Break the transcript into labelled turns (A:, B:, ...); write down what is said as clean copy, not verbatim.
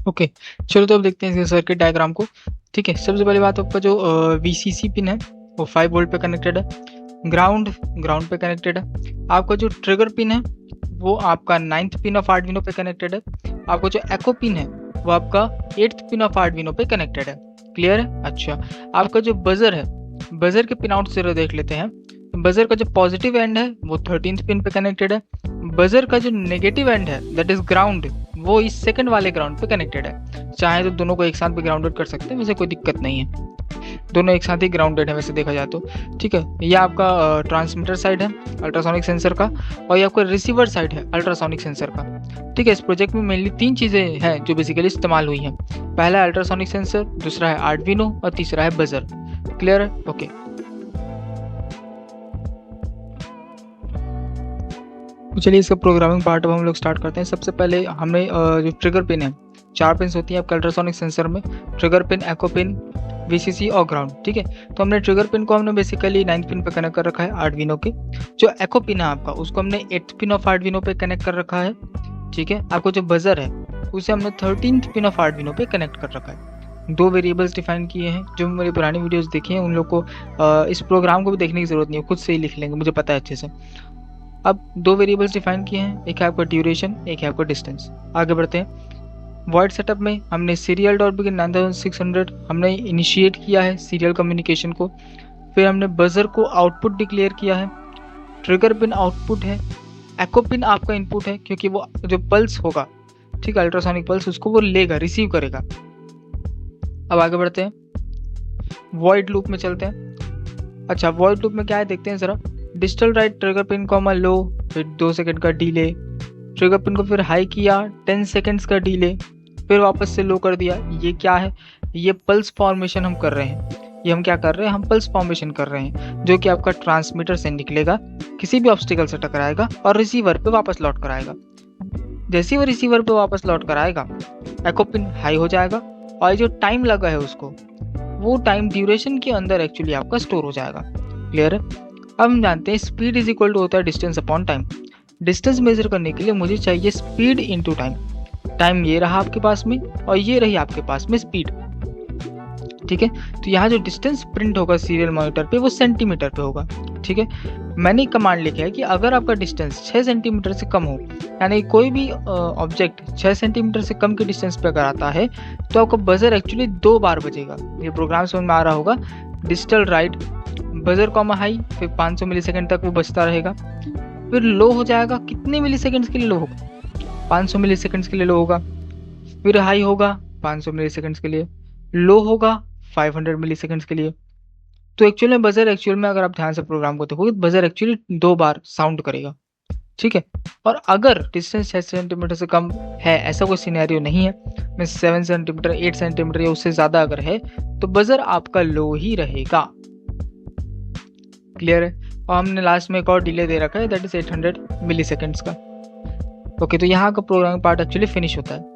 A: Okay, चलो तो अब देखते हैं इस सर्किट डायग्राम को। ठीक है, सबसे पहली बात आपका जो VCC पिन है वो 5 वोल्ट पे कनेक्टेड है, ग्राउंड ग्राउंड पे कनेक्टेड है। आपका जो ट्रिगर पिन है वो आपका 9th पिन ऑफ आर्डुइनो पे कनेक्टेड है। आपका जो एको पिन है वो आपका 8th पिन ऑफ आर्डुइनो पे कनेक्टेड है। क्लियर है? अच्छा, आपका जो बजर है, बजर के पिन आउट जरा देख लेते हैं। बजर का जो पॉजिटिव एंड है वो 13th पिन पे कनेक्टेड है। बजर का जो नेगेटिव एंड है दैट इज ग्राउंड, वो इस सेकंड वाले ग्राउंड पे कनेक्टेड है। चाहे तो दोनों को एक साथ भी ग्राउंडेड कर सकते हैं, वैसे कोई दिक्कत नहीं है, दोनों एक साथ ही ग्राउंडेड है वैसे देखा जाए तो। ठीक है, ये आपका ट्रांसमीटर साइड है अल्ट्रासोनिक सेंसर का, और ये आपका रिसीवर साइड है अल्ट्रासोनिक सेंसर का। ठीक है, इस प्रोजेक्ट में मेनली 3 चीज़ें हैं जो बेसिकली इस्तेमाल हुई हैं। पहला है अल्ट्रासोनिक सेंसर, दूसरा है आर्डुइनो और तीसरा है बजर। क्लियर है? ओके, तो चलिए इसका प्रोग्रामिंग पार्ट अब हम लोग स्टार्ट करते हैं। सबसे पहले हमने जो ट्रिगर पिन है, 4 पिन होती हैं आपके अल्ट्रासोनिक सेंसर में, ट्रिगर पिन, एको पिन, VCC और ग्राउंड। ठीक है, तो हमने ट्रिगर पिन को हमने बेसिकली 9th पिन पे कनेक्ट कर रखा है आर्डुइनो के। जो एको पिन है आपका उसको हमने 8th पिन ऑफ आर्डुइनो पे कनेक्ट कर रखा है। ठीक है, आपको जो बजर है उसे हमने 13th पिन ऑफ आर्डुइनो पे कनेक्ट कर रखा है। 2 वेरिएबल्स डिफाइन किए हैं। जो मेरी पुरानी वीडियोस देखी हैं उन लोग को इस प्रोग्राम को भी देखने की जरूरत नहीं है, खुद से ही लिख लेंगे, मुझे पता है अच्छे से। अब 2 वेरिएबल्स डिफाइन किए हैं, एक है आपका ड्यूरेशन, एक है आपका डिस्टेंस। आगे बढ़ते हैं। वॉइड सेटअप में हमने सीरियल डॉट बिगिन 9600 हमने इनिशिएट किया है सीरियल कम्युनिकेशन को। फिर हमने बजर को आउटपुट डिक्लेयर किया है, ट्रिगर पिन आउटपुट है, एको पिन आपका इनपुट है क्योंकि वो जो पल्स होगा, ठीक है, अल्ट्रासोनिक पल्स, उसको वो लेगा, रिसीव करेगा। अब आगे बढ़ते हैं, वॉइड लूप में चलते हैं। अच्छा, वॉइड लूप में क्या है देखते हैं जरा। डिजिटल राइट ट्रिगर पिन को लो, फिर 2 सेकंड का डिले, ट्रिगर पिन को फिर हाई किया, 10 सेकंड्स का डिले, फिर वापस से लो कर दिया। ये क्या है? ये पल्स फॉर्मेशन हम कर रहे हैं। ये हम क्या कर रहे हैं? हम पल्स फॉर्मेशन कर रहे हैं, जो कि आपका ट्रांसमीटर से निकलेगा, किसी भी ऑब्स्टिकल से टकराएगा और रिसीवर पे वापस लौट कर आएगा। जैसे ही वो रिसीवर पे वापस लौट कर आएगा, एको पिन हाई हो जाएगा और जो टाइम लगा है उसको, वो टाइम ड्यूरेशन के अंदर एक्चुअली आपका स्टोर हो जाएगा। क्लियर है? अब हम जानते हैं स्पीड इज इक्वल टू होता है distance upon time. Distance measure करने के लिए मुझे चाहिए स्पीड इनटू टाइम। टाइम ये रहा आपके पास में और ये रही आपके पास में स्पीड। ठीक है, तो यहाँ जो डिस्टेंस प्रिंट होगा सीरियल मॉनिटर पे वो सेंटीमीटर पे होगा। ठीक है, मैंने कमांड लिखा है कि अगर आपका डिस्टेंस 6 सेंटीमीटर से कम हो, यानी कोई भी ऑब्जेक्ट 6 सेंटीमीटर से कम के डिस्टेंस पे अगर आता है तो आपका बजर एक्चुअली 2 बार बजेगा। ये प्रोग्राम समझ में आ रहा होगा। Digital right buzzer comma high, फिर 500 मिलीसेकंड तक वो बजता रहेगा, फिर लो हो जाएगा। कितने मिलीसेकंड्स के लिए लो होगा? 500 मिलीसेकंड्स के लिए लो होगा। फिर हाई होगा 500 मिलीसेकंड्स के लिए, लो होगा 500 मिलीसेकंड्स के लिए। तो एक्चुअल में बजर एक्चुअल में अगर आप ध्यान से प्रोग्राम को देखोगे, बजर एक्चुअली 2 बार साउंड करेगा। ठीक है, और अगर डिस्टेंस 6 सेंटीमीटर से कम है, ऐसा कोई सिनेरियो नहीं है, मैं 7 सेंटीमीटर 8 सेंटीमीटर या उससे ज़्यादा अगर है, तो बजर आपका लो ही रहेगा। क्लियर है? और हमने लास्ट में एक और डिले दे रखा है दैट इज 800 मिलीसेकंड्स का। ओके, तो यहाँ का प्रोग्रामिंग पार्ट एक्चुअली फिनिश होता है।